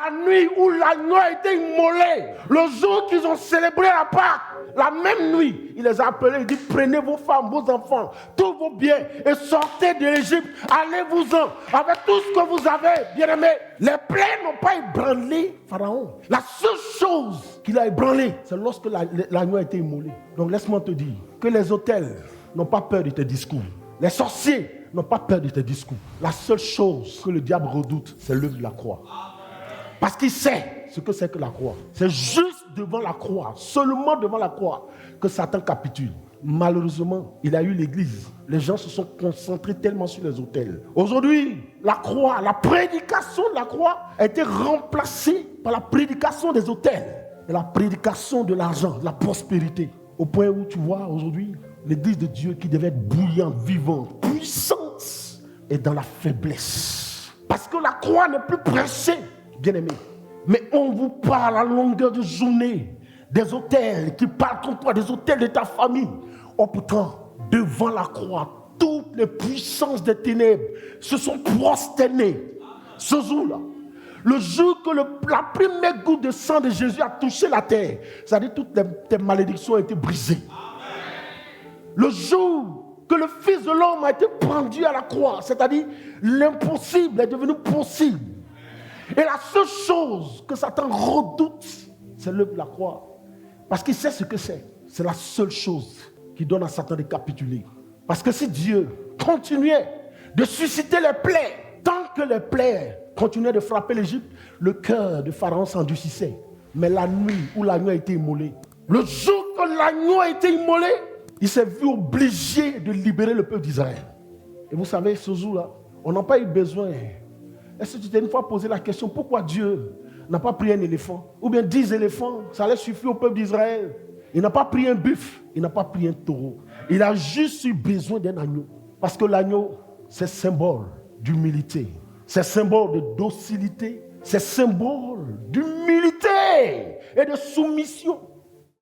la nuit où l'agneau a été immolé, le jour qu'ils ont célébré la Pâque, la même nuit, il les a appelés, il dit prenez vos femmes, vos enfants, tous vos biens et sortez de l'Égypte, allez-vous-en avec tout ce que vous avez, bien-aimés. Les plaies n'ont pas ébranlé Pharaon. La seule chose qu'il a ébranlé, c'est lorsque l'agneau a été immolé. Donc laisse-moi te dire que les autels n'ont pas peur de tes discours. Les sorciers n'ont pas peur de tes discours. La seule chose que le diable redoute, c'est l'œuvre de la croix. Parce qu'il sait ce que c'est que la croix. C'est juste devant la croix, seulement devant la croix, que Satan capitule. Malheureusement, il a eu l'église. Les gens se sont concentrés tellement sur les autels. Aujourd'hui, la croix, la prédication de la croix a été remplacée par la prédication des autels. Et la prédication de l'argent, de la prospérité. Au point où tu vois aujourd'hui, l'église de Dieu qui devait être bouillante, vivante, puissante, est dans la faiblesse. Parce que la croix n'est plus prêchée, bien-aimé. Mais on vous parle à longueur de journée des autels qui parlent contre toi, des autels de ta famille. Oh pourtant, devant la croix, toutes les puissances des ténèbres se sont prosternées. Ce jour-là, le jour que la première goutte de sang de Jésus a touché la terre, c'est-à-dire toutes tes malédictions ont été brisées. Le jour que le Fils de l'homme a été pendu à la croix, c'est-à-dire l'impossible est devenu possible. Et la seule chose que Satan redoute, c'est l'œuvre de la croix. Parce qu'il sait ce que c'est. C'est la seule chose qui donne à Satan de capituler. Parce que si Dieu continuait de susciter les plaies, tant que les plaies continuaient de frapper l'Égypte, le cœur de Pharaon s'endurcissait. Mais la nuit où l'agneau a été immolé, le jour que l'agneau a été immolé, il s'est vu obligé de libérer le peuple d'Israël. Et vous savez, ce jour-là, on n'a pas eu besoin. Est-ce que tu t'es une fois posé la question, pourquoi Dieu n'a pas pris un éléphant? Ou bien 10 éléphants, ça allait suffire au peuple d'Israël. Il n'a pas pris un buffle, il n'a pas pris un taureau. Il a juste eu besoin d'un agneau. Parce que l'agneau, c'est symbole d'humilité. C'est symbole de docilité. C'est symbole d'humilité et de soumission.